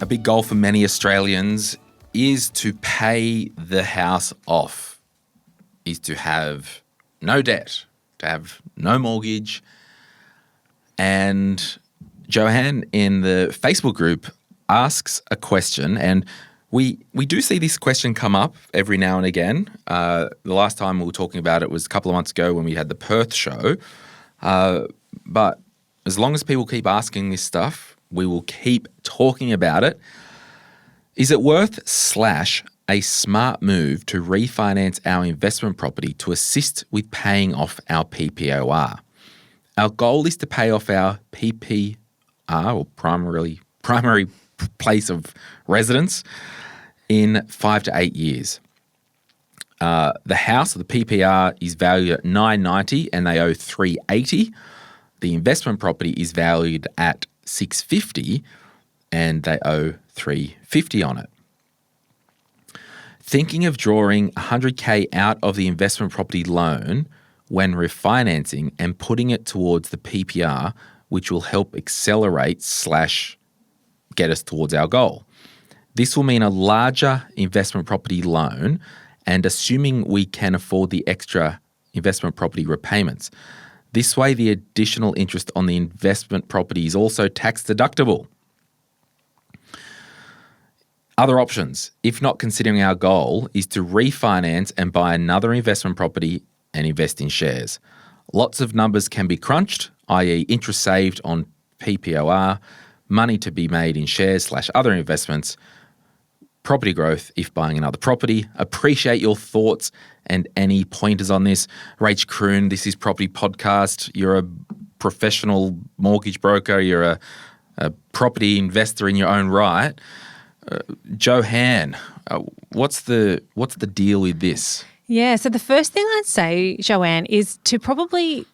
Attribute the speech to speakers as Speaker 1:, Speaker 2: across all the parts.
Speaker 1: A big goal for many Australians is to pay the house off, is to have no debt, to have no mortgage. And Joanne in the Facebook group asks a question, and we do see this question come up every now and again. The last time we were talking about it was a couple of months ago when we had the Perth show. But as long as people keep asking this stuff, we will keep talking about it. Is it worth / a smart move to refinance our investment property to assist with paying off our PPOR? Our goal is to pay off our PPR, or primary place of residence, in 5 to 8 years. The house, or the PPR, is valued at $990 and they owe $380. The investment property is valued at $650 and they owe $350 on it. Thinking of drawing $100K out of the investment property loan when refinancing and putting it towards the PPR, which will help accelerate / get us towards our goal. This will mean a larger investment property loan, and assuming we can afford the extra investment property repayments. This way, the additional interest on the investment property is also tax deductible. Other options, if not considering our goal, is to refinance and buy another investment property and invest in shares. Lots of numbers can be crunched, i.e. interest saved on PPOR, money to be made in shares / other investments, property growth if buying another property. Appreciate your thoughts and any pointers on this. Rachelle Kroon, this is Property Podcast. You're a professional mortgage broker. You're a property investor in your own right. Joanne, what's the deal with this?
Speaker 2: Yeah, so the first thing I'd say, Joanne, is to probably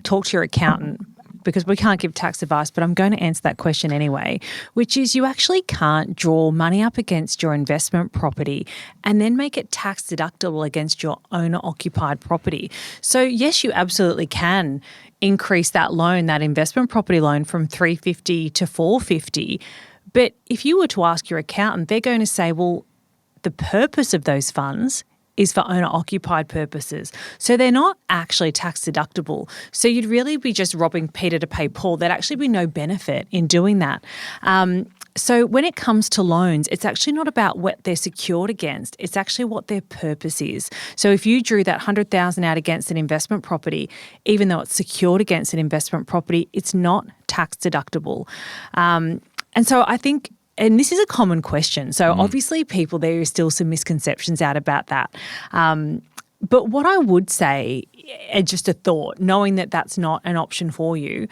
Speaker 2: talk to your accountant, because we can't give tax advice, but I'm going to answer that question anyway, which is you actually can't draw money up against your investment property and then make it tax deductible against your owner-occupied property. So yes, you absolutely can increase that loan, that investment property loan, from $350 to $450. But if you were to ask your accountant, they're going to say, well, the purpose of those funds is for owner-occupied purposes. So they're not actually tax deductible. So you'd really be just robbing Peter to pay Paul. There'd actually be no benefit in doing that. So when it comes to loans, it's actually not about what they're secured against. It's actually what their purpose is. So if you drew that $100,000 out against an investment property, even though it's secured against an investment property, it's not tax deductible. And so I think, and this is a common question. So obviously there is still some misconceptions out about that. But what I would say, just a thought, knowing that that's not an option for you,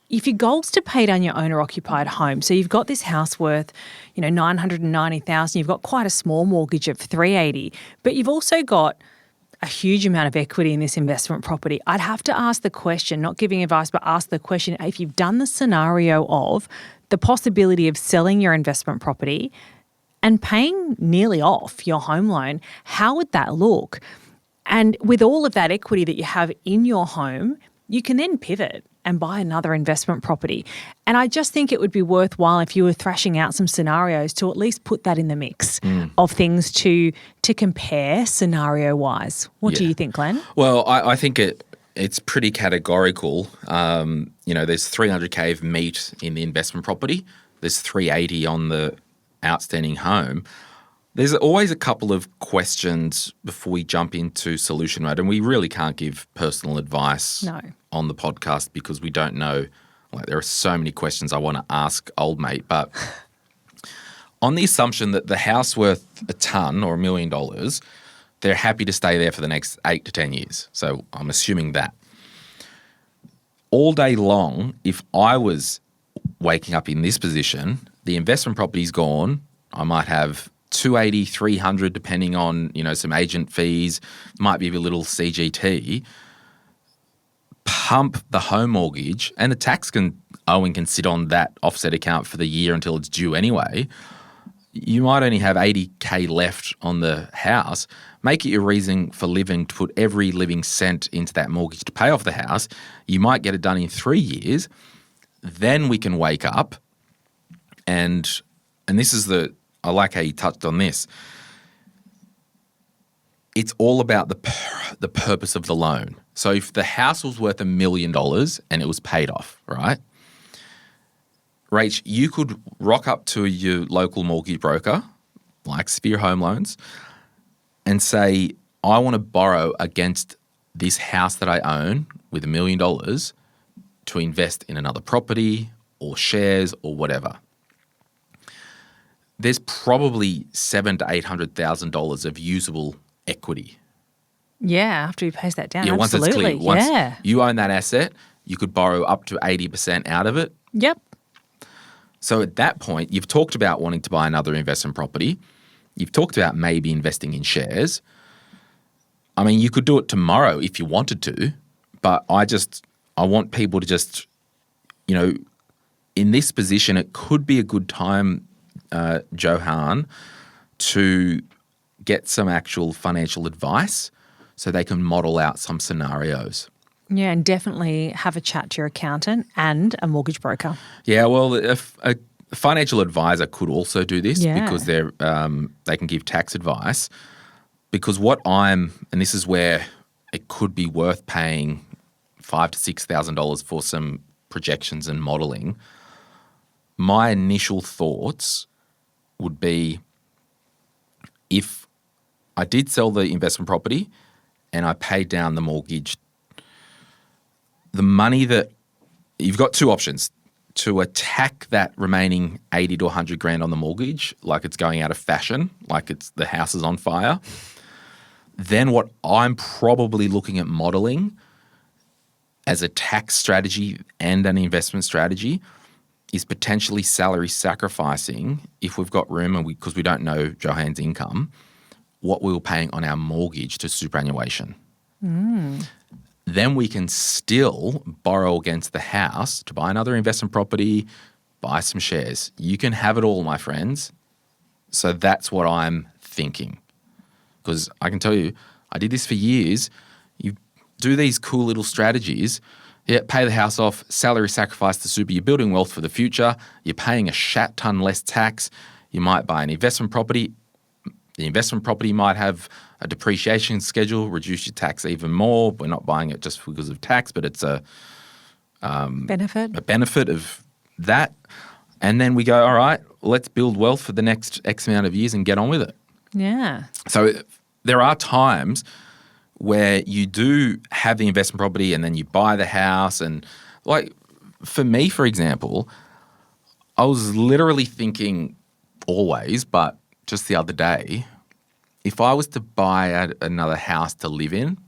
Speaker 2: if your goal's to pay down your owner-occupied home, so you've got this house worth, $990,000, you've got quite a small mortgage of $380, but you've also got a huge amount of equity in this investment property. I'd have to ask the question, not giving advice, but ask the question, if you've done the scenario of the possibility of selling your investment property and paying nearly off your home loan, how would that look? And with all of that equity that you have in your home, you can then pivot and buy another investment property. And I just think it would be worthwhile if you were thrashing out some scenarios to at least put that in the mix of things to compare scenario-wise. What do you think, Glenn?
Speaker 1: Well, I think it's pretty categorical. There's $300K of meat in the investment property. There's $380 on the outstanding home. There's always a couple of questions before we jump into solution mode, and we really can't give personal advice on the podcast because we don't know. There are so many questions I want to ask old mate, but on the assumption that the house worth a ton or $1 million, they're happy to stay there for the next 8 to 10 years. So I'm assuming that. All day long, if I was waking up in this position, the investment property's gone. I might have $280, $300, depending on, some agent fees, might be a little CGT. Pump the home mortgage, and the tax owing can sit on that offset account for the year until it's due anyway. You might only have $80K left on the house. Make it your reason for living to put every living cent into that mortgage to pay off the house. You might get it done in 3 years. Then we can wake up And this is I like how you touched on this. It's all about the purpose of the loan. So if the house was worth $1 million and it was paid off, right? Rach, you could rock up to your local mortgage broker, like Sphere Home Loans, and say, I want to borrow against this house that I own with $1 million to invest in another property or shares or whatever. There's probably $700,000 to $800,000 of usable equity.
Speaker 2: Yeah, after he pays that down,
Speaker 1: Yeah, once
Speaker 2: absolutely.
Speaker 1: it's clear. Once
Speaker 2: yeah.
Speaker 1: you own that asset, you could borrow up to 80% out of it.
Speaker 2: Yep.
Speaker 1: So at that point, you've talked about wanting to buy another investment property. You've talked about maybe investing in shares. I mean, you could do it tomorrow if you wanted to, but I want people to just, in this position, it could be a good time, Johan, to get some actual financial advice so they can model out some scenarios.
Speaker 2: Yeah, and definitely have a chat to your accountant and a mortgage broker.
Speaker 1: Yeah, well, a financial advisor could also do this because they can give tax advice. Because and this is where it could be worth paying $5,000 to $6,000 for some projections and modelling. My initial thoughts would be, if I did sell the investment property and I paid down the mortgage, the money that you've got two options: to attack that remaining 80 to 100 grand on the mortgage, like it's going out of fashion, like the house is on fire. Then what I'm probably looking at modelling as a tax strategy and an investment strategy is potentially salary sacrificing, if we've got room and because we don't know Johan's income, what we were paying on our mortgage to superannuation. Then we can still borrow against the house to buy another investment property, buy some shares. You can have it all, my friends. So that's what I'm thinking. Because I can tell you, I did this for years. You do these cool little strategies. Yeah, pay the house off, salary sacrifice to super. You're building wealth for the future. You're paying a shat ton less tax. You might buy an investment property. The investment property might have a depreciation schedule, reduce your tax even more. We're not buying it just because of tax, but it's a benefit of that. And then we go, all right, let's build wealth for the next X amount of years and get on with it.
Speaker 2: Yeah.
Speaker 1: So there are times where you do have the investment property and then you buy the house. And like for me, for example, I was literally thinking always, but just the other day, if I was to buy another house to live in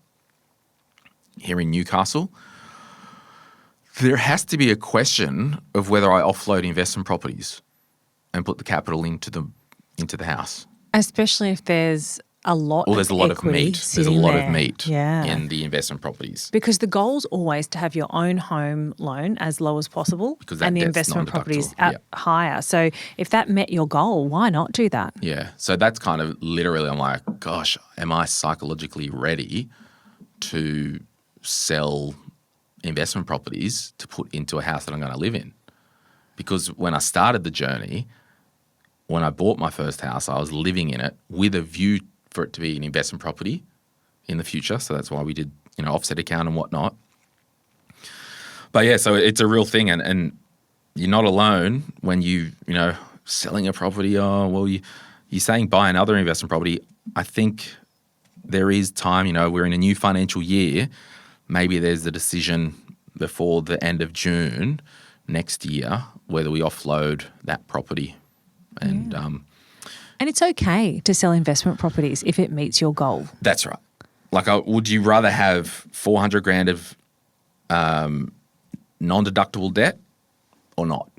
Speaker 1: here in Newcastle, there has to be a question of whether I offload investment properties and put the capital into the house.
Speaker 2: Especially if there's a lot
Speaker 1: there's a lot of meat. There's a lot of meat
Speaker 2: yeah.
Speaker 1: in the investment properties.
Speaker 2: Because the goal's always to have your own home loan as low as possible and the investment properties higher. So if that met your goal, why not do that?
Speaker 1: Yeah. So that's kind of literally, I'm like, gosh, am I psychologically ready to sell investment properties to put into a house that I'm going to live in? Because when I started the journey, when I bought my first house, I was living in it with a view for it to be an investment property in the future. So that's why we did, offset account and whatnot. But yeah, so it's a real thing. And you're not alone when selling a property. Oh, well, you're saying buy another investment property. I think there is time, we're in a new financial year. Maybe there's a decision before the end of June next year whether we offload that property.
Speaker 2: And it's okay to sell investment properties if it meets your goal.
Speaker 1: That's right. Like, would you rather have 400 grand of non-deductible debt or not?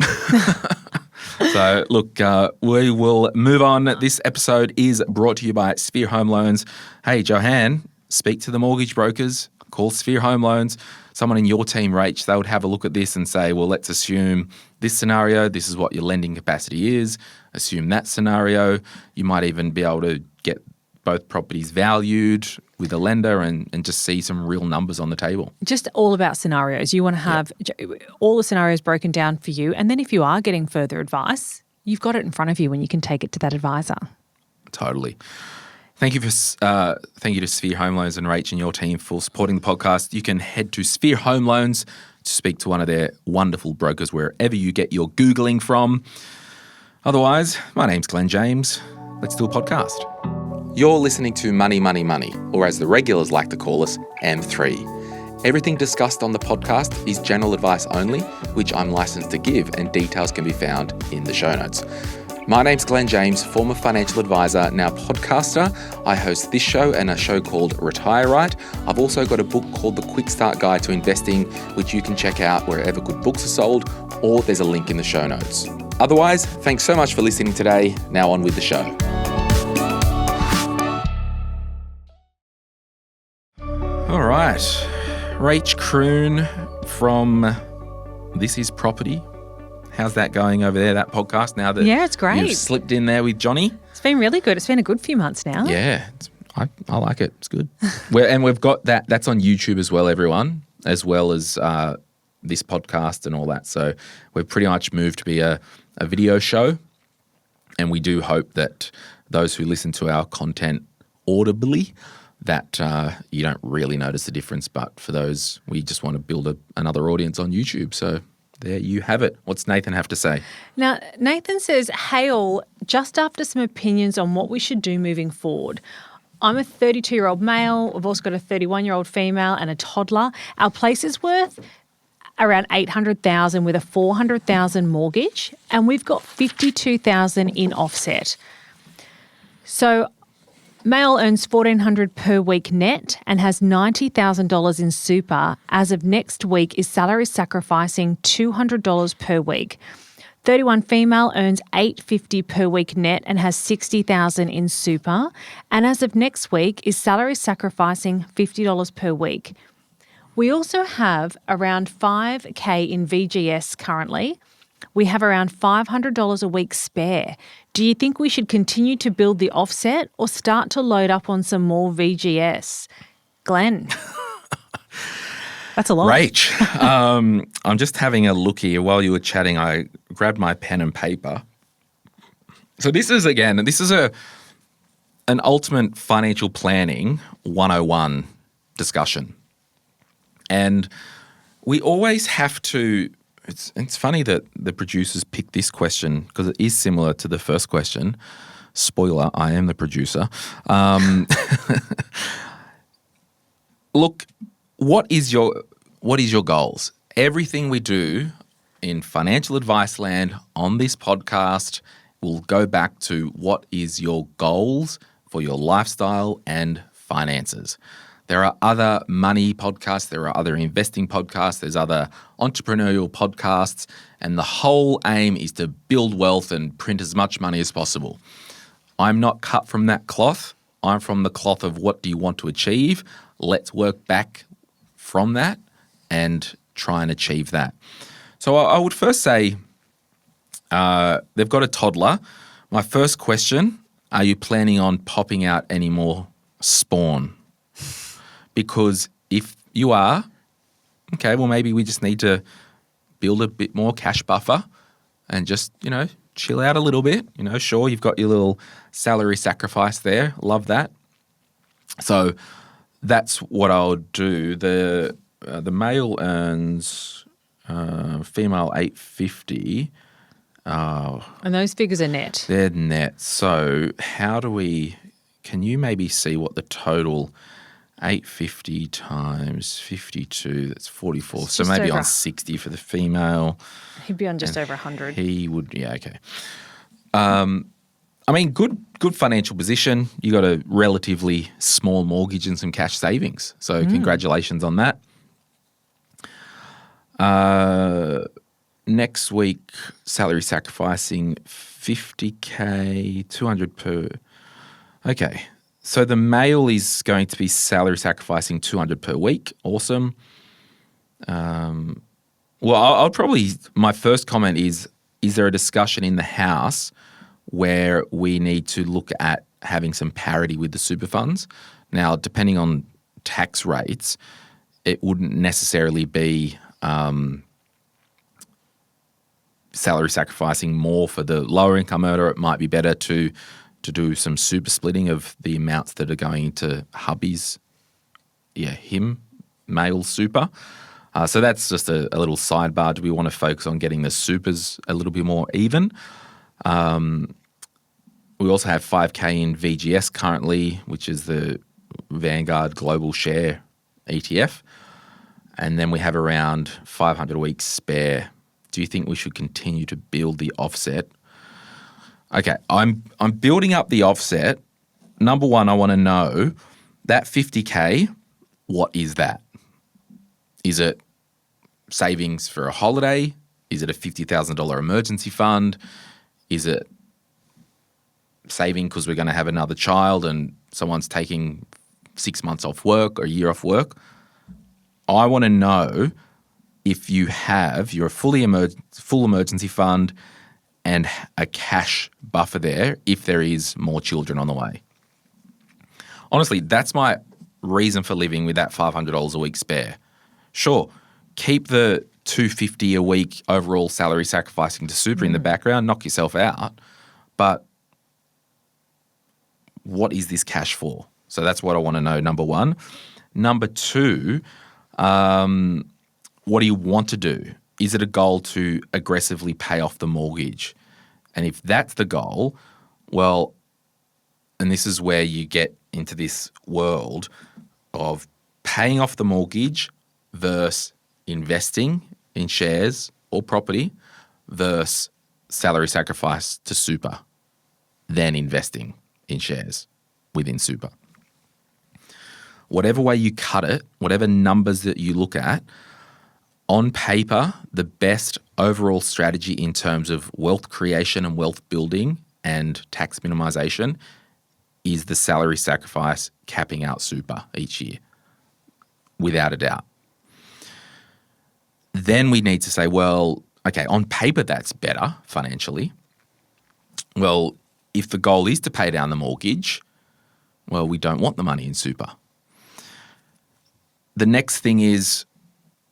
Speaker 1: So, look, we will move on. This episode is brought to you by Sphere Home Loans. Hey, Johan, speak to the mortgage brokers. Call Sphere Home Loans. Someone in your team, Rach, they would have a look at this and say, well, let's assume this scenario, this is what your lending capacity is. Assume that scenario. You might even be able to get both properties valued with a lender and just see some real numbers on the table. Just
Speaker 2: all about scenarios. You want to have all the scenarios broken down for you. And then if you are getting further advice, you've got it in front of you when you can take it to that advisor.
Speaker 1: Totally. Thank you to Sphere Home Loans and Rach and your team for supporting the podcast. You can head to Sphere Home Loans to speak to one of their wonderful brokers wherever you get your Googling from. Otherwise, my name's Glen James. Let's do a podcast. You're listening to Money, Money, Money, or as the regulars like to call us, M3. Everything discussed on the podcast is general advice only, which I'm licensed to give, and details can be found in the show notes. My name's Glen James, former financial advisor, now podcaster. I host this show and a show called Retire Right. I've also got a book called The Quick Start Guide to Investing, which you can check out wherever good books are sold, or there's a link in the show notes. Otherwise, thanks so much for listening today. Now on with the show. All right. Rach Kroon from This Is Property. How's that going over there, that podcast, now that
Speaker 2: it's great.
Speaker 1: You've slipped in there with Johnny?
Speaker 2: It's been really good. It's been a good few months now.
Speaker 1: Yeah, I like it. It's good. And we've got that's on YouTube as well, everyone, as well as this podcast and all that. So we've pretty much moved to be a video show, and we do hope that those who listen to our content audibly, that you don't really notice the difference. But for those, we just want to build another audience on YouTube. So there you have it. What's Nathan have to say?
Speaker 2: Now, Nathan says, hey all, just after some opinions on what we should do moving forward. I'm a 32-year-old male. We've also got a 31-year-old female and a toddler. Our place is worth around $800,000 with a $400,000 mortgage, and we've got $52,000 in offset. So male earns $1,400 per week net and has $90,000 in super. As of next week, is salary sacrificing $200 per week. 31 female earns $850 per week net and has $60,000 in super. And as of next week, is salary sacrificing $50 per week. We also have around $5,000 in VGS currently. We have around $500 a week spare. Do you think we should continue to build the offset or start to load up on some more VGS? Glen. That's a lot.
Speaker 1: Rach, I'm just having a look here. While you were chatting, I grabbed my pen and paper. So this is an ultimate financial planning 101 discussion. And we always have to – it's funny that the producers picked this question because it is similar to the first question. Spoiler, I am the producer. Look, what is your goals? Everything we do in financial advice land on this podcast will go back to what is your goals for your lifestyle and finances. There are other money podcasts, there are other investing podcasts, there's other entrepreneurial podcasts, and the whole aim is to build wealth and print as much money as possible. I'm not cut from that cloth. I'm from the cloth of what do you want to achieve. Let's work back from that and try and achieve that. So I would first say they've got a toddler. My first question, are you planning on popping out any more spawn? Because if you are, okay, well, maybe we just need to build a bit more cash buffer and just, chill out a little bit. Sure, you've got your little salary sacrifice there. Love that. So that's what I would do. The male earns female $850.
Speaker 2: And those figures are net.
Speaker 1: They're net. So can you maybe see what the total 850 times 52, that's 44. So maybe on 60 for the female.
Speaker 2: He'd be on just over 100.
Speaker 1: He would, yeah, okay. Good financial position. You got a relatively small mortgage and some cash savings. So congratulations on that. Next week, salary sacrificing $50,000, 200 per. Okay. So the male is going to be salary sacrificing $200 per week. Awesome. I'll probably, my first comment is there a discussion in the house where we need to look at having some parity with the super funds? Now, depending on tax rates, it wouldn't necessarily be salary sacrificing more for the lower income earner, it might be better to do some super splitting of the amounts that are going into hubby's, male super. So that's just a little sidebar. Do we want to focus on getting the supers a little bit more even? We also have 5K in VGS currently, which is the Vanguard Global Share ETF. And then we have around 500 a week spare. Do you think we should continue to build the offset? Okay, I'm building up the offset. Number one, I want to know that 50K, what is that? Is it savings for a holiday? Is it a $50,000 emergency fund? Is it saving because we're going to have another child and someone's taking 6 months off work or a year off work? I want to know if you have your full emergency fund and a cash buffer there if there is more children on the way. Honestly, that's my reason for living with that $500 a week spare. Sure, keep the $250 a week overall salary sacrificing to super in the background, knock yourself out, but what is this cash for? So that's what I want to know, number one. Number two, what do you want to do? Is it a goal to aggressively pay off the mortgage? And if that's the goal, well, and this is where you get into this world of paying off the mortgage versus investing in shares or property versus salary sacrifice to super, then investing in shares within super. Whatever way you cut it, whatever numbers that you look at, on paper, the best overall strategy in terms of wealth creation and wealth building and tax minimisation is the salary sacrifice capping out super each year, without a doubt. Then we need to say, well, okay, on paper that's better financially. Well, if the goal is to pay down the mortgage, well, we don't want the money in super. The next thing is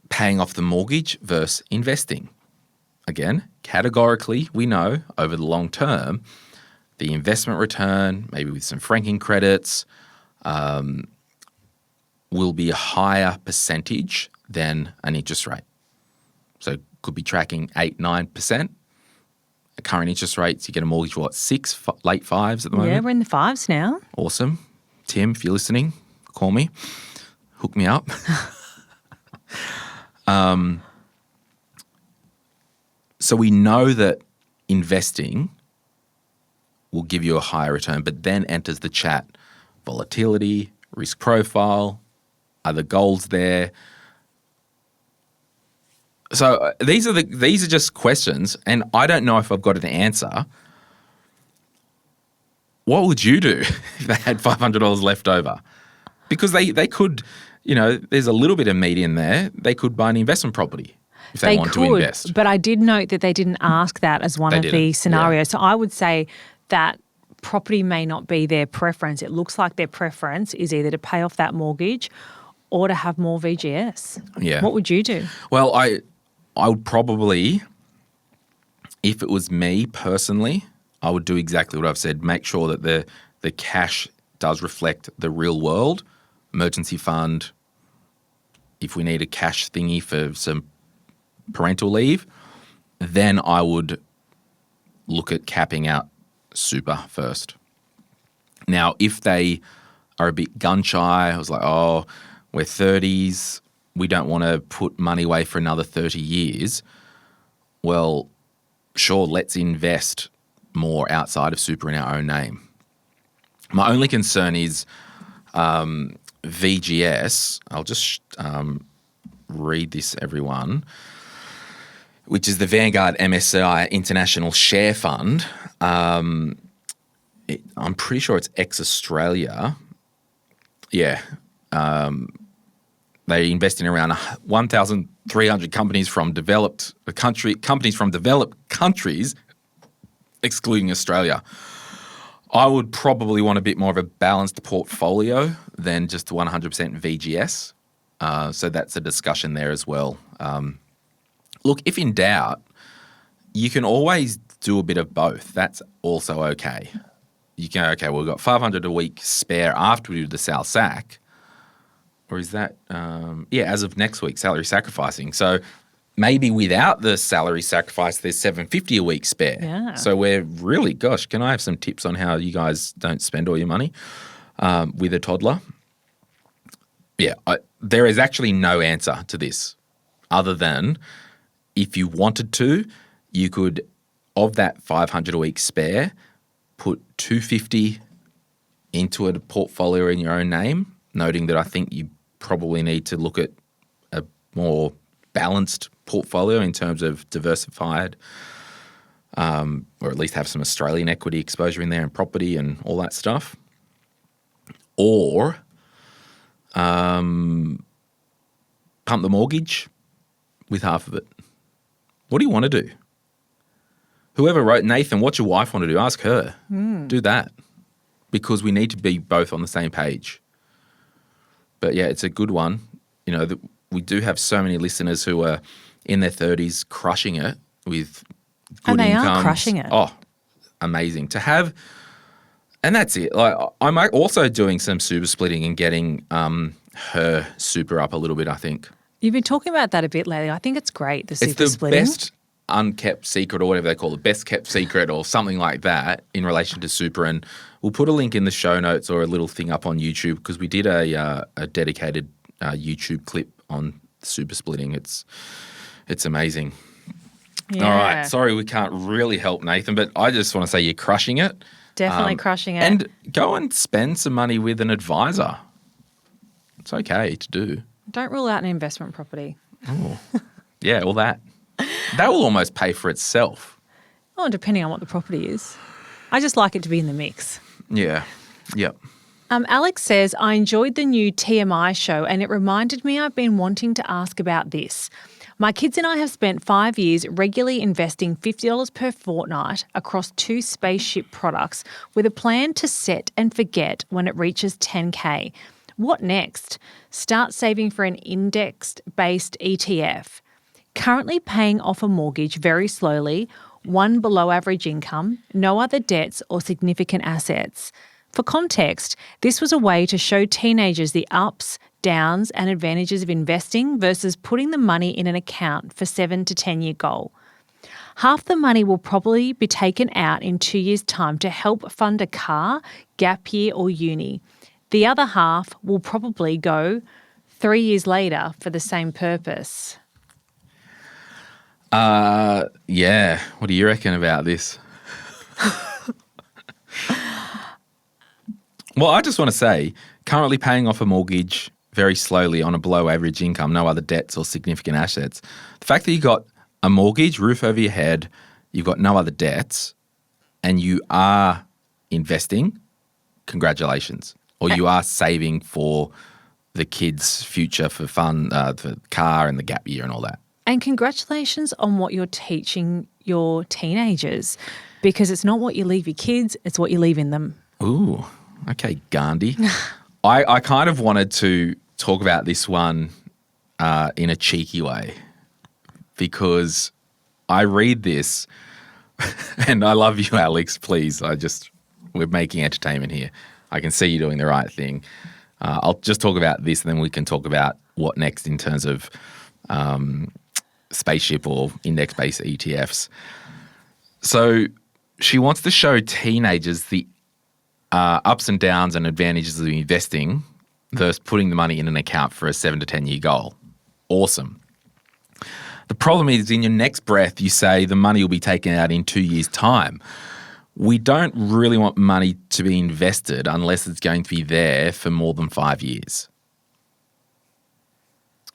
Speaker 1: paying off the mortgage versus investing. Again, categorically, we know over the long term, the investment return, maybe with some franking credits, will be a higher percentage than an interest rate. So could be tracking 8-9%. At current interest rates, you get a mortgage, what, 6, late 5s at the moment?
Speaker 2: Yeah, we're in the 5s now.
Speaker 1: Awesome. Tim, if you're listening, call me. Hook me up. So we know that investing will give you a higher return, but then enters the chat volatility, risk profile, are the goals there? So these are just questions, and I don't know if I've got an answer. What would you do if they had $500 left over? Because they could, there's a little bit of meat in there. They could buy an investment property if they want to invest.
Speaker 2: But I did note that they didn't ask that as one of the scenarios. Yeah. So I would say that property may not be their preference. It looks like their preference is either to pay off that mortgage or to have more VGS.
Speaker 1: Yeah.
Speaker 2: What would you do?
Speaker 1: Well, I would probably, if it was me personally, I would do exactly what I've said. Make sure that the cash does reflect the real world. Emergency fund, if we need a cash thingy for some parental leave, then I would look at capping out super first. Now, if they are a bit gun shy, I was like, oh, we're 30s, we don't want to put money away for another 30 years. Well, sure, let's invest more outside of super in our own name. My only concern is VGS. I'll just read this, everyone, which is the Vanguard MSCI International Share Fund. I'm pretty sure it's ex-Australia. Yeah. They invest in around 1,300 companies from developed countries, excluding Australia. I would probably want a bit more of a balanced portfolio than just 100% VGS. So that's a discussion there as well. Look, if in doubt, you can always do a bit of both. That's also okay. You can, okay, well, we've got $500 a week spare after we do the sal sac. Or is that, as of next week, salary sacrificing. So maybe without the salary sacrifice, there's $750 a week spare.
Speaker 2: Yeah.
Speaker 1: So we're really, gosh, can I have some tips on how you guys don't spend all your money with a toddler? Yeah, there is actually no answer to this other than if you wanted to, you could, of that $500 a week spare, put $250 into a portfolio in your own name, noting that I think you probably need to look at a more balanced portfolio in terms of diversified, or at least have some Australian equity exposure in there and property and all that stuff. Or pump the mortgage with half of it. What do you want to do? Whoever wrote, Nathan, what's your wife want to do? Ask her. Do that. Because we need to be both on the same page. But yeah, it's a good one. You know, we do have so many listeners who are in their 30s crushing it with good
Speaker 2: And they
Speaker 1: incomes.
Speaker 2: are crushing it.
Speaker 1: Oh, amazing. To have, and that's it. Like, I'm also doing some super splitting and getting her super up a little bit, I think.
Speaker 2: You've been talking about that a bit lately. I think it's great, the super
Speaker 1: It's the
Speaker 2: splitting.
Speaker 1: best unkept secret or whatever they call it, best kept secret or something like that in relation to super. And we'll put a link in the show notes or a little thing up on YouTube because we did a dedicated YouTube clip on super splitting. It's amazing.
Speaker 2: Yeah.
Speaker 1: All right. Sorry we can't really help, Nathan, but I just want to say you're crushing it.
Speaker 2: Definitely crushing it.
Speaker 1: And go and spend some money with an advisor. It's okay to do.
Speaker 2: Don't rule out an investment property.
Speaker 1: Oh, yeah, all that. That will almost pay for itself.
Speaker 2: Oh, depending on what the property is. I just like it to be in the mix.
Speaker 1: Yeah. Yep.
Speaker 2: Alex says, I enjoyed the new TMI show and it reminded me I've been wanting to ask about this. My kids and I have spent 5 years regularly investing $50 per fortnight across 2 Spaceship products with a plan to set and forget when it reaches 10K. What next? Start saving for an index-based ETF. Currently paying off a mortgage very slowly, one below average income, no other debts or significant assets. For context, this was a way to show teenagers the ups, downs and advantages of investing versus putting the money in an account for 7 to 10 year goal. Half the money will probably be taken out in 2 years' time to help fund a car, gap year or uni. The other half will probably go 3 years later for the same purpose.
Speaker 1: Yeah. What do you reckon about this? Well, I just want to say, currently paying off a mortgage very slowly on a below average income, no other debts or significant assets. The fact that you got a mortgage, roof over your head, you've got no other debts, and you are investing, congratulations. Or you are saving for the kids' future for fun, the car and the gap year and all that.
Speaker 2: And congratulations on what you're teaching your teenagers, because it's not what you leave your kids, it's what you leave in them.
Speaker 1: Ooh, okay, Gandhi. I kind of wanted to talk about this one in a cheeky way because I read this and I love you, Alex, please. We're making entertainment here. I can see you doing the right thing. I'll just talk about this and then we can talk about what next in terms of Spaceship or index-based ETFs. So she wants to show teenagers the ups and downs and advantages of investing versus putting the money in an account for a 7 to 10 year goal. Awesome. The problem is in your next breath you say the money will be taken out in 2 years' time. We don't really want money to be invested unless it's going to be there for more than 5 years.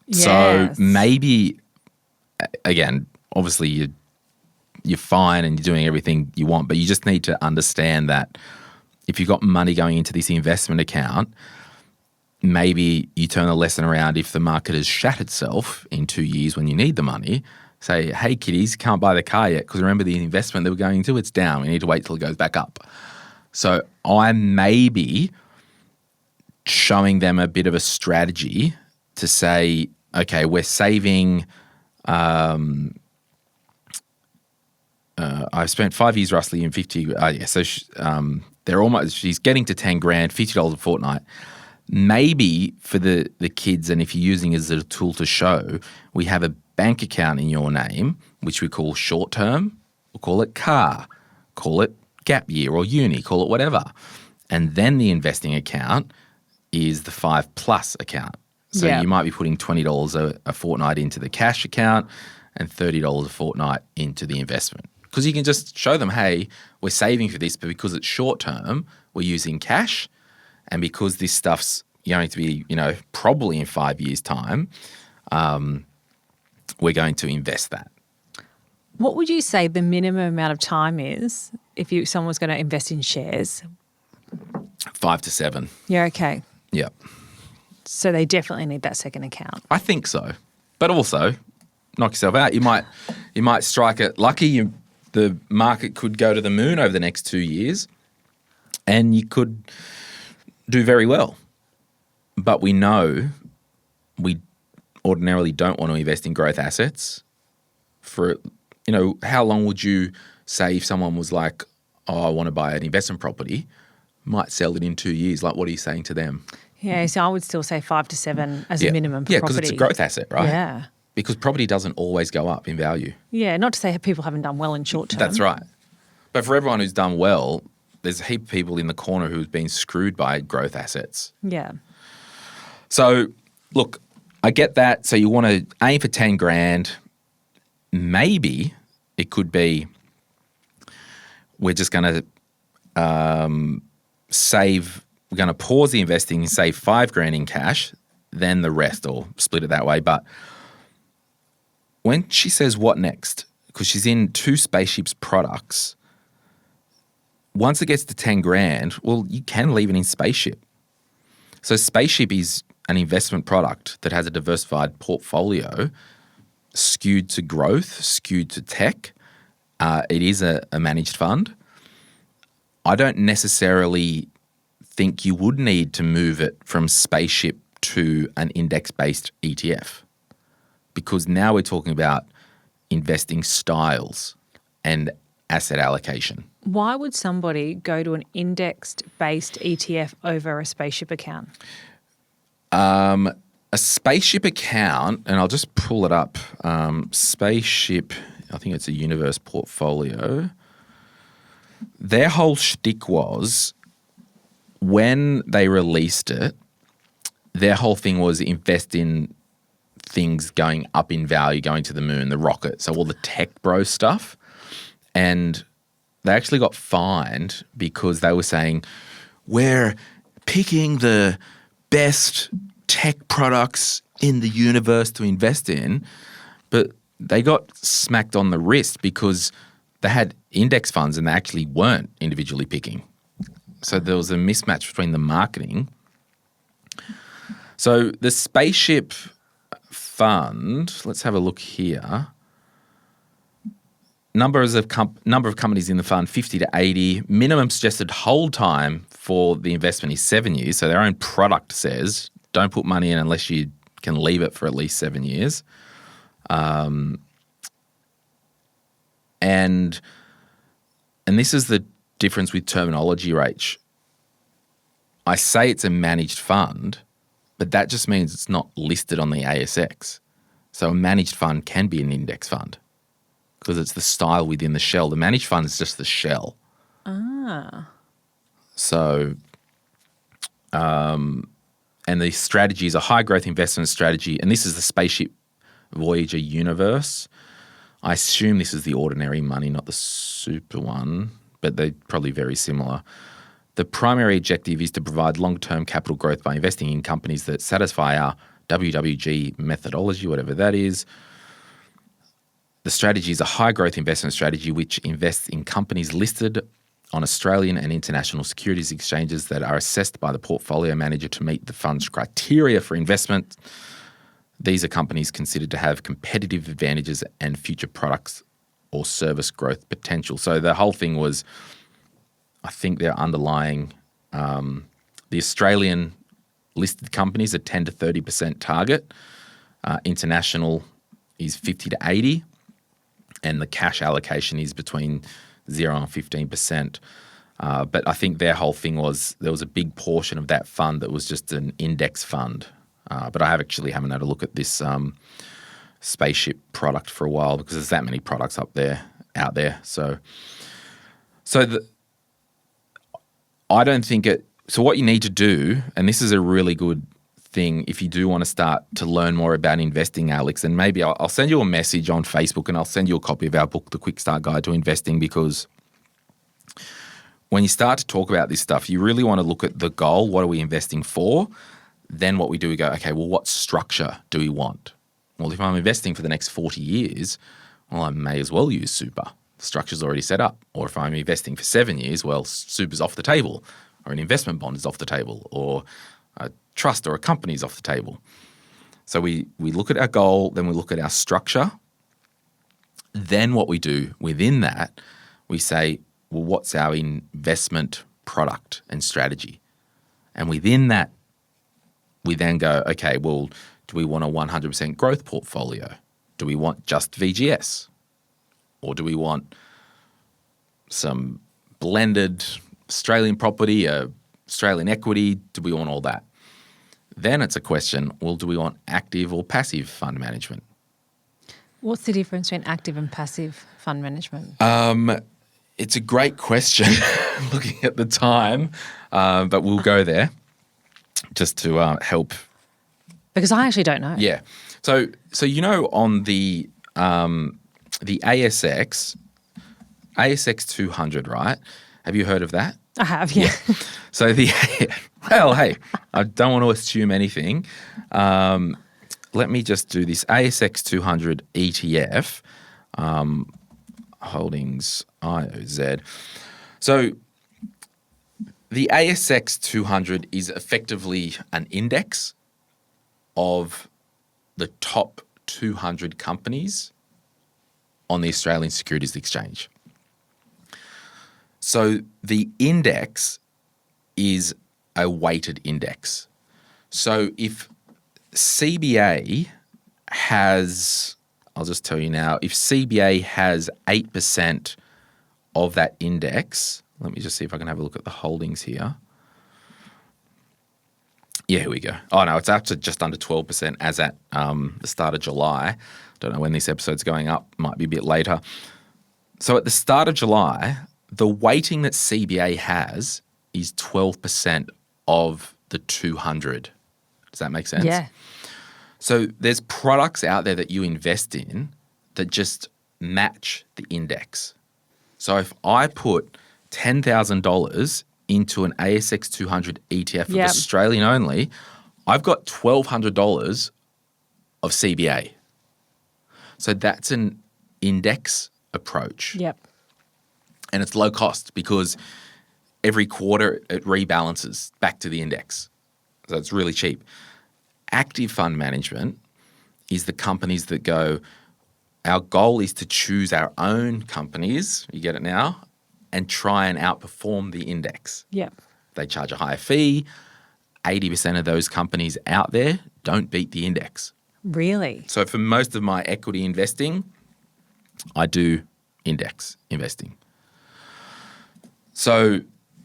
Speaker 2: Yes.
Speaker 1: So maybe, again, obviously you're fine and you're doing everything you want, but you just need to understand that if you've got money going into this investment account, maybe you turn the lesson around if the market has shat itself in 2 years when you need the money. Say, hey, kiddies, can't buy the car yet because remember the investment that we're going into, it's down. We need to wait till it goes back up. So I may be showing them a bit of a strategy to say, okay, we're saving I've spent 5 years roughly in 50. So they're almost. She's getting to 10 grand, $50 a fortnight. Maybe for the kids, and if you're using it as a tool to show, we have a bank account in your name, which we call short term. We'll call it car, call it gap year or uni, call it whatever. And then the investing account is the 5+ account. So
Speaker 2: Yeah.
Speaker 1: you might be putting $20 a fortnight into the cash account and $30 a fortnight into the investment. Because you can just show them, hey, we're saving for this, but because it's short term, we're using cash. And because this stuff's going to be, probably in 5 years' time, we're going to invest that.
Speaker 2: What would you say the minimum amount of time is if someone was going to invest in shares?
Speaker 1: 5 to 7.
Speaker 2: Yeah, okay.
Speaker 1: Yeah.
Speaker 2: So they definitely need that second account.
Speaker 1: I think so. But also, knock yourself out. You might strike it lucky. The market could go to the moon over the next 2 years and you could do very well. But we know we ordinarily don't want to invest in growth assets for, how long would you say if someone was like, oh, I want to buy an investment property, might sell it in 2 years. Like, what are you saying to them?
Speaker 2: Yeah, so I would still say 5 to 7 as a minimum for
Speaker 1: property. Yeah,
Speaker 2: property.
Speaker 1: because it's a growth asset, right?
Speaker 2: Yeah.
Speaker 1: Because property doesn't always go up in value.
Speaker 2: Yeah, not to say people haven't done well in short term.
Speaker 1: That's right. But for everyone who's done well, there's a heap of people in the corner who've been screwed by growth assets.
Speaker 2: Yeah.
Speaker 1: So, look, I get that. So you want to aim for 10 grand. Maybe it could be we're just going to save, we're going to pause the investing and save 5 grand in cash, then the rest, or split it that way. But when she says what next, because she's in 2 Spaceships products, once it gets to 10 grand, well, you can leave it in Spaceship. So Spaceship is an investment product that has a diversified portfolio skewed to growth, skewed to tech. It is a managed fund. I don't necessarily think you would need to move it from Spaceship to an index-based ETF, because now we're talking about investing styles and asset allocation.
Speaker 2: Why would somebody go to an indexed-based ETF over a Spaceship account?
Speaker 1: A Spaceship account, and I'll just pull it up. Spaceship, I think it's a Universe portfolio. Their whole shtick was, when they released it, their whole thing was invest in things going up in value, going to the moon, the rocket, so all the tech bro stuff. And they actually got fined because they were saying, we're picking the best tech products in the universe to invest in. But they got smacked on the wrist because they had index funds and they actually weren't individually picking. So there was a mismatch between the marketing. So the Spaceship fund, let's have a look here. Number of companies in the fund, 50 to 80. Minimum suggested hold time for the investment is 7 years. So their own product says don't put money in unless you can leave it for at least 7 years. And this is the difference with terminology, Rach. I say it's a managed fund, but that just means it's not listed on the ASX. So a managed fund can be an index fund because it's the style within the shell. The managed fund is just the shell.
Speaker 2: Ah.
Speaker 1: So, and the strategy is a high-growth investment strategy, and this is the Spaceship Voyager Universe. I assume this is the ordinary money, not the super one, but they're probably very similar. The primary objective is to provide long-term capital growth by investing in companies that satisfy our WWG methodology, whatever that is. The strategy is a high-growth investment strategy which invests in companies listed on Australian and international securities exchanges that are assessed by the portfolio manager to meet the fund's criteria for investment. These are companies considered to have competitive advantages and future products or service growth potential. So the whole thing was, I think they're underlying the Australian listed companies are 10 to 30% target. International is 50 to 80. and the cash allocation is between 0 and 15%. But I think their whole thing was there was a big portion of that fund that was just an index fund. But I haven't had a look at this Spaceship product for a while because there's that many products out there. I don't think it. So what you need to do, and this is a really good thing if you do want to start to learn more about investing, Alex, and maybe I'll send you a message on Facebook and I'll send you a copy of our book, The Quick Start Guide to Investing, because when you start to talk about this stuff, you really want to look at the goal. What are we investing for? Then what we do, we go, okay, well, what structure do we want? Well, if I'm investing for the next 40 years, well, I may as well use super. The structure's already set up. Or if I'm investing for 7 years, well, super's off the table, or an investment bond is off the table, or a trust or a company is off the table. So we look at our goal, then we look at our structure. Then what we do within that, we say, well, what's our investment product and strategy? And within that, we then go, okay, well, do we want a 100% growth portfolio? Do we want just VGS? Or do we want some blended Australian property, Australian equity? Do we want all that? Then it's a question, well, do we want active or passive fund management?
Speaker 2: What's the difference between active and passive fund management?
Speaker 1: It's a great question looking at the time, but we'll go there just to help.
Speaker 2: Because I actually don't know.
Speaker 1: Yeah. So on the ASX 200, right? Have you heard of that?
Speaker 2: I have, yeah.
Speaker 1: So well, hey, I don't want to assume anything. Let me just do this ASX 200 ETF, holdings IOZ. So the ASX 200 is effectively an index of the top 200 companies on the Australian Securities Exchange. So the index is a weighted index. So if CBA has, I'll just tell you now, if CBA has 8% of that index, let me just see if I can have a look at the holdings here. Yeah, here we go. Oh, no, it's up to just under 12% as at the start of July. Don't know when this episode's going up. Might be a bit later. So at the start of July, the weighting that CBA has is 12% of the 200. Does that make sense?
Speaker 2: Yeah.
Speaker 1: So there's products out there that you invest in that just match the index. So if I put $10,000 into an ASX 200 ETF of Australian only, I've got $1,200 of CBA. So that's an index approach.
Speaker 2: Yep.
Speaker 1: And it's low cost because every quarter it rebalances back to the index. So it's really cheap. Active fund management is the companies that go, our goal is to choose our own companies, you get it now, and try and outperform the index.
Speaker 2: Yep.
Speaker 1: They charge a higher fee. 80% of those companies out there don't beat the index.
Speaker 2: Really?
Speaker 1: So for most of my equity investing, I do index investing. So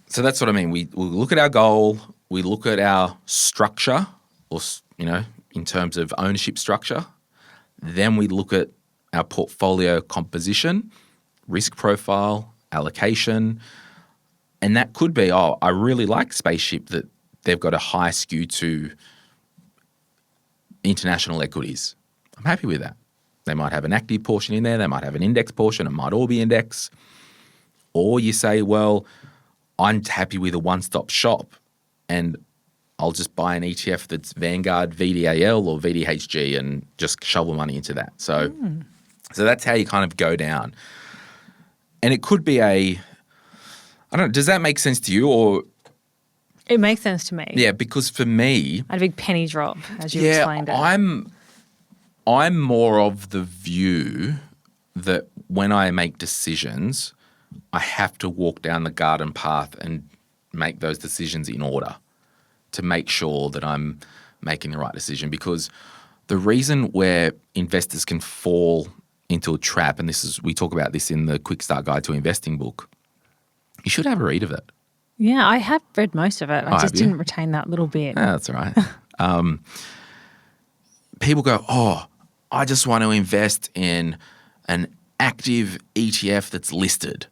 Speaker 1: that's what I mean. We look at our goal, we look at our structure, or in terms of ownership structure. Then we look at our portfolio composition, risk profile, allocation, and that could be, I really like Spaceship that they've got a high skew to international equities. I'm happy with that. They might have an active portion in there. They might have an index portion. It might all be index. Or you say, well, I'm happy with a one-stop shop and I'll just buy an ETF that's Vanguard, VDAL or VDHG and just shovel money into that. So that's how you kind of go down. And it could be I don't know, does that make sense to you or?
Speaker 2: It makes sense to me.
Speaker 1: Yeah, because for me.
Speaker 2: I had a big penny drop as you explained it.
Speaker 1: I'm more of the view that when I make decisions, I have to walk down the garden path and make those decisions in order to make sure that I'm making the right decision. Because the reason where investors can fall into a trap, and we talk about this in the Quick Start Guide to Investing book. You should have a read of it.
Speaker 2: Yeah, I have read most of it. I just
Speaker 1: have you?
Speaker 2: didn't retain that little bit.
Speaker 1: That's all right. People go, oh, I just want to invest in an active ETF that's listed.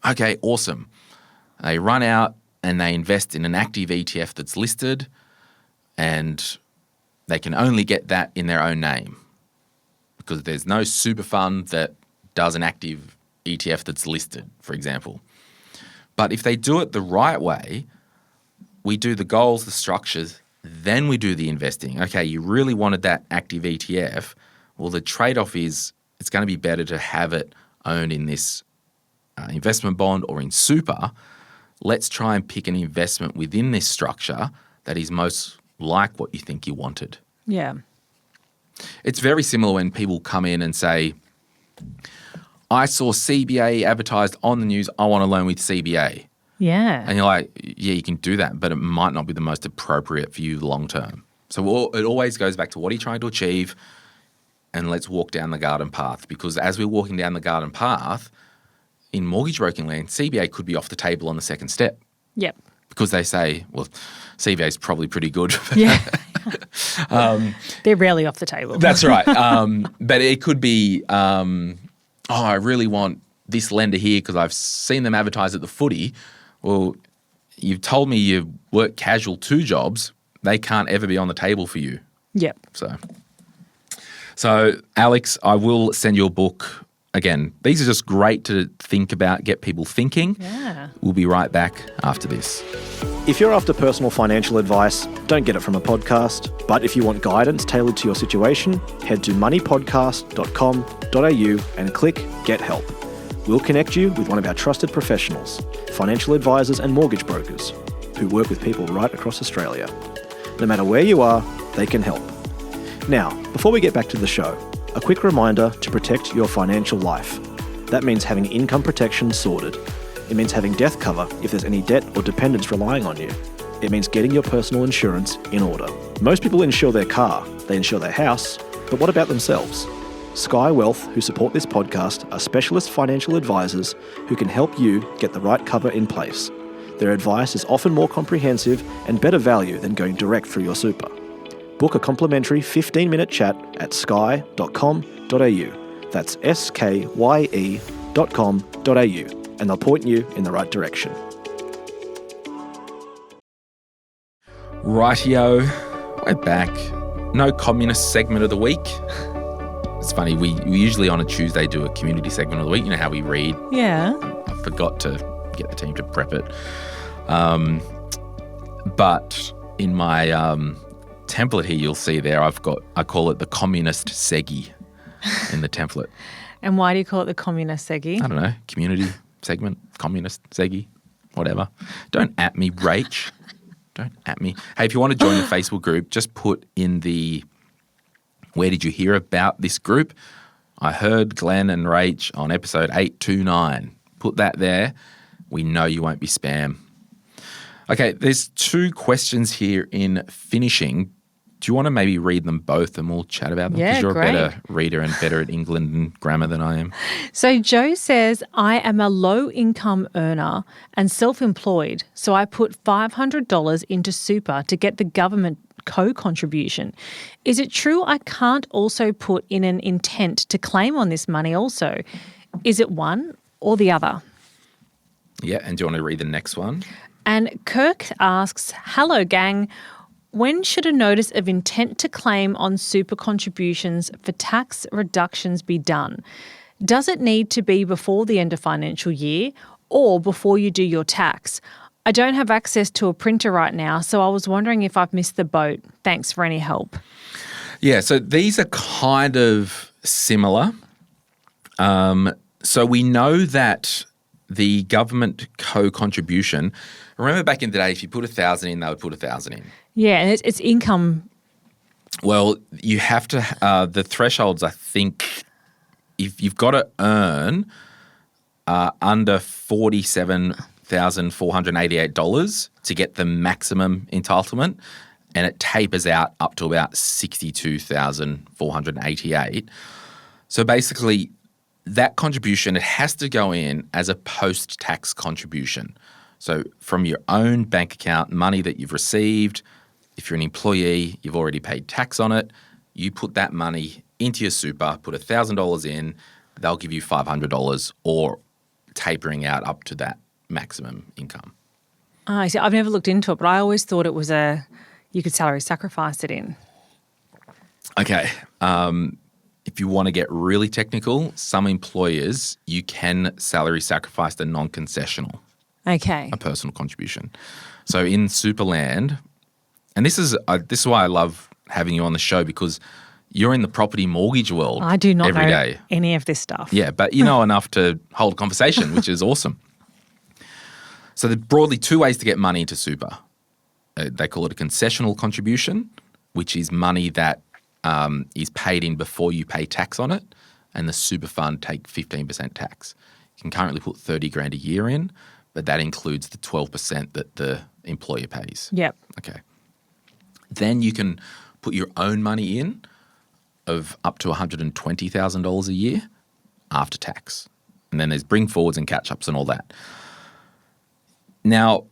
Speaker 1: Okay, awesome. They run out and they invest in an active ETF that's listed, and they can only get that in their own name because there's no super fund that does an active ETF that's listed, for example. But if they do it the right way, we do the goals, the structures, then we do the investing. Okay, you really wanted that active ETF. Well, the trade-off is it's going to be better to have it owned in this investment bond or in super. Let's try and pick an investment within this structure that is most like what you think you wanted.
Speaker 2: Yeah.
Speaker 1: It's very similar when people come in and say, I saw CBA advertised on the news, I want to loan with CBA.
Speaker 2: Yeah.
Speaker 1: And you're like, yeah, you can do that, but it might not be the most appropriate for you long term. So it always goes back to what are you trying to achieve, and let's walk down the garden path. Because as we're walking down the garden path, in mortgage broking land, CBA could be off the table on the second step.
Speaker 2: Yep.
Speaker 1: Because they say, well, CBA is probably pretty good.
Speaker 2: Yeah. They're rarely off the table.
Speaker 1: That's right. But it could be, I really want this lender here because I've seen them advertise at the footy. Well, you've told me you work casual 2 jobs. They can't ever be on the table for you.
Speaker 2: Yep.
Speaker 1: So Alex, I will send you a book. Again, these are just great to think about, get people thinking.
Speaker 2: Yeah.
Speaker 1: We'll be right back after this.
Speaker 3: If you're after personal financial advice, don't get it from a podcast. But if you want guidance tailored to your situation, head to moneypodcast.com.au and click Get Help. We'll connect you with one of our trusted professionals, financial advisors and mortgage brokers, who work with people right across Australia. No matter where you are, they can help. Now, before we get back to the show, a quick reminder to protect your financial life. That means having income protection sorted. It means having death cover if there's any debt or dependents relying on you. It means getting your personal insurance in order. Most people insure their car, they insure their house, but what about themselves? Sky Wealth, who support this podcast, are specialist financial advisors who can help you get the right cover in place. Their advice is often more comprehensive and better value than going direct through your super. Book a complimentary 15-minute chat at sky.com.au. That's skye.com.au. And they'll point you in the right direction.
Speaker 1: Rightio, we're back. No communist segment of the week. It's funny, we usually on a Tuesday do a community segment of the week. You know how we read?
Speaker 2: Yeah.
Speaker 1: I forgot to get the team to prep it. But in my template here, you'll see there, I call it the communist seggy in the template.
Speaker 2: And why do you call it the communist seggy?
Speaker 1: I don't know, community segment, communist, seggy, whatever. Don't at me, Rach. Don't at me. Hey, if you want to join the Facebook group, just put in the where did you hear about this group? I heard Glenn and Rach on episode 829. Put that there. We know you won't be spam. Okay, there's 2 questions here in finishing. Do you want to maybe read them both and we'll chat about them?
Speaker 2: Yeah,
Speaker 1: because you're
Speaker 2: great.
Speaker 1: a better reader and better at England and grammar than I am.
Speaker 2: So Joe says, I am a low-income earner and self-employed, so I put $500 into super to get the government co-contribution. Is it true I can't also put in an intent to claim on this money also? Is it one or the other?
Speaker 1: Yeah, and do you want to read the next one?
Speaker 2: And Kirk asks, hello gang, when should a notice of intent to claim on super contributions for tax reductions be done? Does it need to be before the end of financial year or before you do your tax? I don't have access to a printer right now, so I was wondering if I've missed the boat. Thanks for any help.
Speaker 1: Yeah, so these are kind of similar. So we know that the government co-contribution, remember back in the day, if you put 1,000 in, they would put 1,000 in.
Speaker 2: Yeah, and it's income.
Speaker 1: Well, you have to, the thresholds, I think, if you've got to earn under $47,488 to get the maximum entitlement, and it tapers out up to about $62,488. So basically, that contribution, it has to go in as a post-tax contribution. So from your own bank account, money that you've received, if you're an employee, you've already paid tax on it, you put that money into your super, put $1,000 in, they'll give you $500 or tapering out up to that maximum income.
Speaker 2: Oh, I see. I've never looked into it, but I always thought it was you could salary sacrifice it in.
Speaker 1: Okay. If you want to get really technical, some employers, you can salary sacrifice the non-concessional,
Speaker 2: Okay.
Speaker 1: a personal contribution. So in Superland, and this is why I love having you on the show, because you're in the property mortgage world
Speaker 2: I do not
Speaker 1: every
Speaker 2: know
Speaker 1: day.
Speaker 2: any of this stuff.
Speaker 1: Yeah, but you know enough to hold a conversation, which is awesome. So there's broadly two ways to get money into super. They call it a concessional contribution, which is money that is paid in before you pay tax on it, and the super fund take 15% tax. You can currently put $30,000 a year in, but that includes the 12% that the employer pays.
Speaker 2: Yep.
Speaker 1: Okay. Then you can put your own money in of up to $120,000 a year after tax. And then there's bring forwards and catch-ups and all that. Now,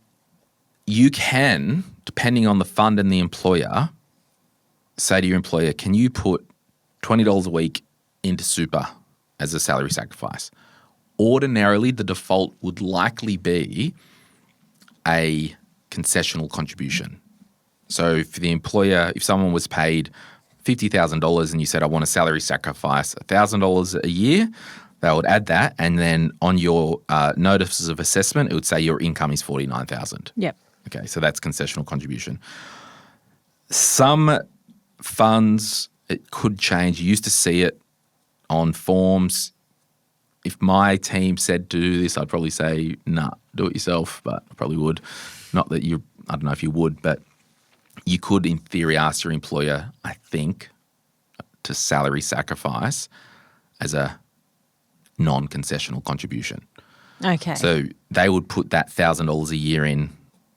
Speaker 1: you can, depending on the fund and the employer, say to your employer, can you put $20 a week into super as a salary sacrifice? Ordinarily, the default would likely be a concessional contribution. So for the employer, if someone was paid $50,000 and you said, I want a salary sacrifice $1,000 a year, they would add that, and then on your notices of assessment, it would say your income is $49,000.
Speaker 2: Yep.
Speaker 1: Okay, so that's concessional contribution. Some funds, it could change. You used to see it on forms. If my team said to do this, I'd probably say, nah, do it yourself, but I probably would. Not that you, I don't know if you would, but you could, in theory, ask your employer, I think, to salary sacrifice as a non-concessional contribution.
Speaker 2: Okay.
Speaker 1: So they would put that $1,000 a year in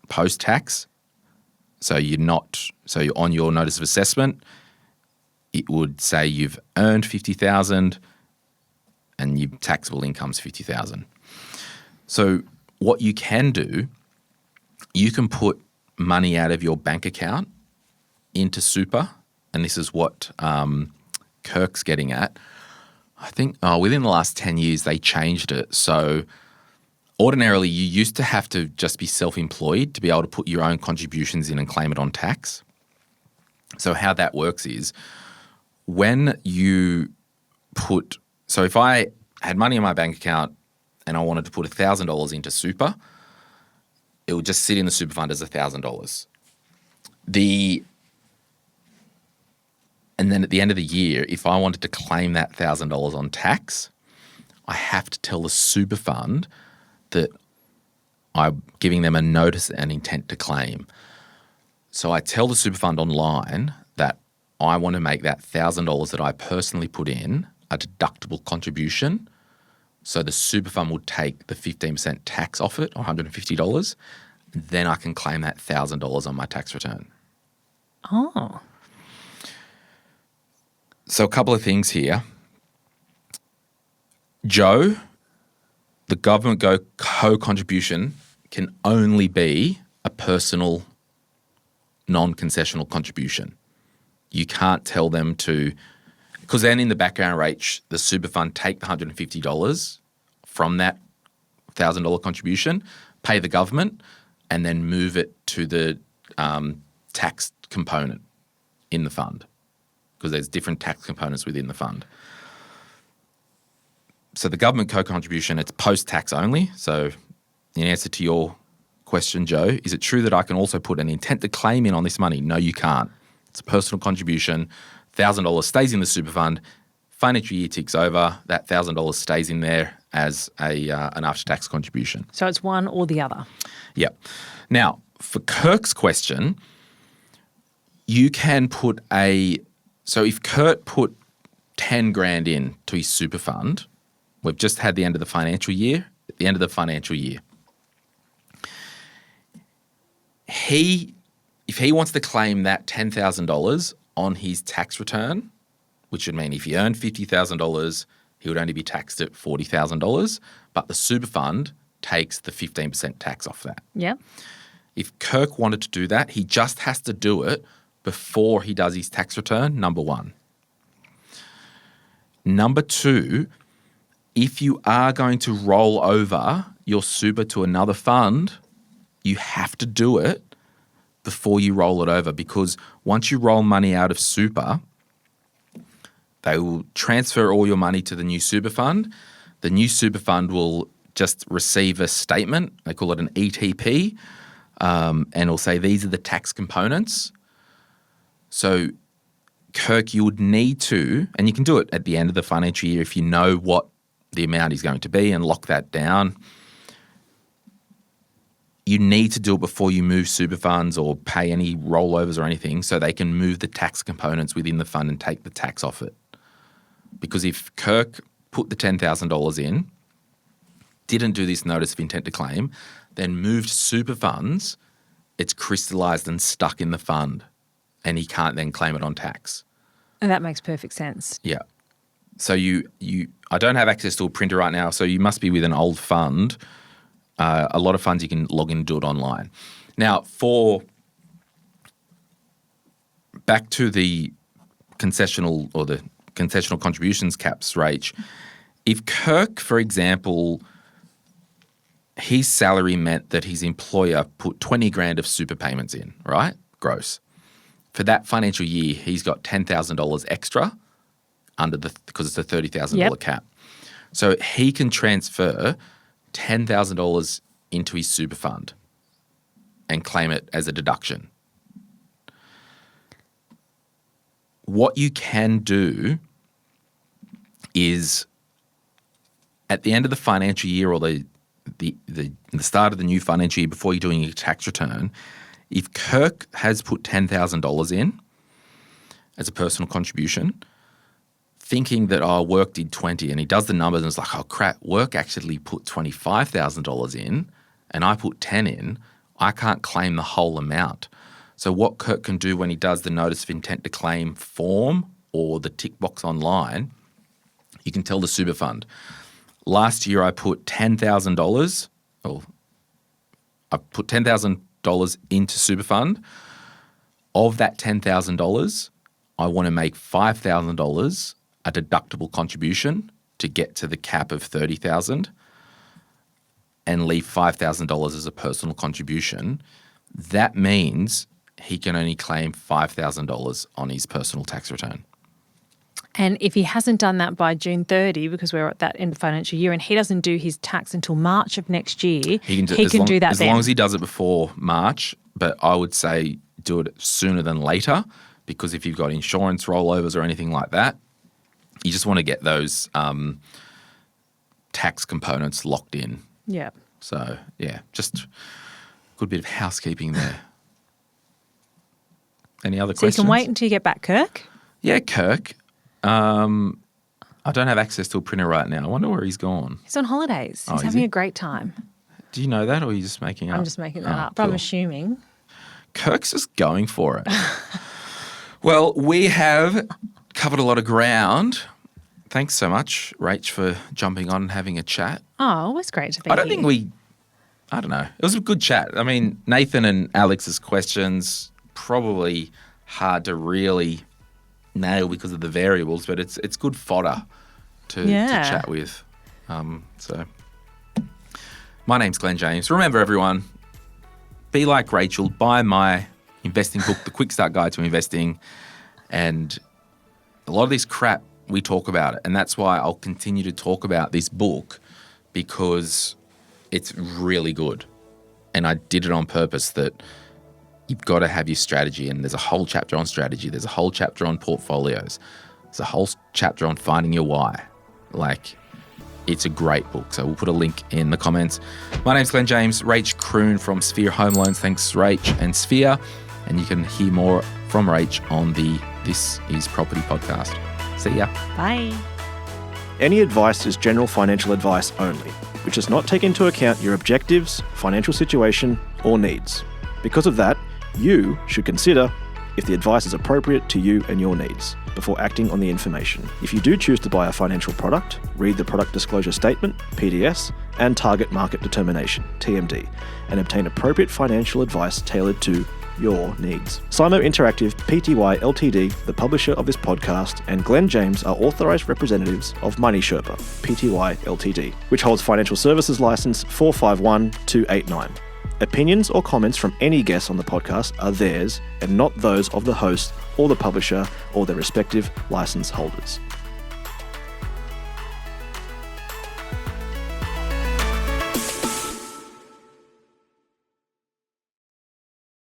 Speaker 1: post-tax. So you're on your notice of assessment, it would say you've earned $50,000 and your taxable income's $50,000. So what you can do, you can put money out of your bank account into super, and this is what Kirk's getting at. I think within the last 10 years they changed it. So ordinarily you used to have to just be self-employed to be able to put your own contributions in and claim it on tax. So how that works is when you so if I had money in my bank account and I wanted to put $1,000 into super, it would just sit in the super fund as $1,000. And then at the end of the year, if I wanted to claim that $1,000 on tax, I have to tell the super fund that I'm giving them a notice and intent to claim. So I tell the super fund online that I want to make that $1,000 that I personally put in a deductible contribution. So the super fund will take the 15% tax off it, or $150. Then I can claim that $1,000 on my tax return.
Speaker 2: Oh.
Speaker 1: So a couple of things here. Joe, the government co-contribution can only be a personal non-concessional contribution. You can't tell them to, because then in the background rate, the super fund take the $150 from that $1,000 contribution, pay the government, and then move it to the tax component in the fund, because there's different tax components within the fund. So the government co-contribution, it's post-tax only. So in answer to your question, Joe, is it true that I can also put an intent to claim in on this money? No, you can't. It's a personal contribution. $1,000 stays in the super fund. Financial year ticks over. That $1,000 stays in there as an after-tax contribution.
Speaker 2: So it's one or the other.
Speaker 1: Yep. Now, for Kirk's question, you can put so if Kurt put $10,000 in to his super fund, we've just had the end of the financial year. At the end of the financial year, if he wants to claim that $10,000 on his tax return, which would mean if he earned $50,000, he would only be taxed at $40,000, but the super fund takes the 15% tax off that.
Speaker 2: Yeah.
Speaker 1: If Kirk wanted to do that, he just has to do it before he does his tax return, number one. Number two, if you are going to roll over your super to another fund, you have to do it before you roll it over, because once you roll money out of super, they will transfer all your money to the new super fund. The new super fund will just receive a statement. They call it an ETP, and it'll say these are the tax components. So, Kirk, you would need to, and you can do it at the end of the financial year if you know what the amount is going to be and lock that down. You need to do it before you move super funds or pay any rollovers or anything, so they can move the tax components within the fund and take the tax off it. Because if Kirk put the $10,000 in, didn't do this notice of intent to claim, then moved super funds, it's crystallised and stuck in the fund, and he can't then claim it on tax.
Speaker 2: And that makes perfect sense.
Speaker 1: Yeah. So I don't have access to a printer right now, so you must be with an old fund. A lot of funds you can log in and do it online. Now, back to the concessional or the concessional contributions caps, Rach, if Kirk, for example, his salary meant that his employer put 20 grand of super payments in, right? Gross. For that financial year, he's got $10,000 extra because it's a $30,000 cap. So he can transfer $10,000 into his super fund and claim it as a deduction. What you can do is at the end of the financial year or the start of the new financial year before you're doing your tax return, if Kirk has put $10,000 in as a personal contribution, thinking that, work did 20, and he does the numbers and it's like, oh crap, work actually put $25,000 in and I put 10 in, I can't claim the whole amount. So what Kirk can do when he does the notice of intent to claim form or the tick box online, you can tell the super fund, last year I put $10,000, or I put $10,000 into super fund. Of that $10,000, I want to make $5,000 a deductible contribution to get to the cap of $30,000 and leave $5,000 as a personal contribution. That means he can only claim $5,000 on his personal tax return.
Speaker 2: And if he hasn't done that by June 30, because we're at that end of the financial year, and he doesn't do his tax until March of next year, he can do that
Speaker 1: as long as he does it before March. But I would say do it sooner than later, because if you've got insurance rollovers or anything like that, you just want to get those tax components locked in.
Speaker 2: Yeah.
Speaker 1: So, yeah, just a good bit of housekeeping there. Any other questions?
Speaker 2: So you can wait until you get back, Kirk?
Speaker 1: Yeah, Kirk. I don't have access to a printer right now. I wonder where he's gone.
Speaker 2: He's on holidays. He's having a great time.
Speaker 1: Do you know that, or are you just making up?
Speaker 2: I'm just making that up, but cool. I'm assuming.
Speaker 1: Kirk's just going for it. Well, we have covered a lot of ground. Thanks so much, Rach, for jumping on and having a chat.
Speaker 2: Oh, it was great to be here.
Speaker 1: I don't know. It was a good chat. I mean, Nathan and Alex's questions, probably hard to really nail because of the variables, but it's good fodder to chat with. So my name's Glen James. Remember, everyone, be like Rachel, buy my investing book, The Quick Start Guide to Investing, and a lot of this crap, we talk about it, and that's why I'll continue to talk about this book, because it's really good. And I did it on purpose, that you've got to have your strategy, and there's a whole chapter on strategy. There's a whole chapter on portfolios. There's a whole chapter on finding your why. It's a great book. So we'll put a link in the comments. My name's Glen James. Rach Kroon from Sphere Home Loans. Thanks, Rach and Sphere. And you can hear more from Rach on the This Is Property podcast. See ya.
Speaker 2: Bye.
Speaker 3: Any advice is general financial advice only, which does not take into account your objectives, financial situation, or needs. Because of that, you should consider if the advice is appropriate to you and your needs before acting on the information. If you do choose to buy a financial product, read the Product Disclosure Statement, PDS, and Target Market Determination, TMD, and obtain appropriate financial advice tailored to your needs. Simo Interactive Pty Ltd, the publisher of this podcast, and Glen James are authorised representatives of Money Sherpa Pty Ltd, which holds financial services license 451289. Opinions or comments from any guests on the podcast are theirs and not those of the host or the publisher or their respective license holders.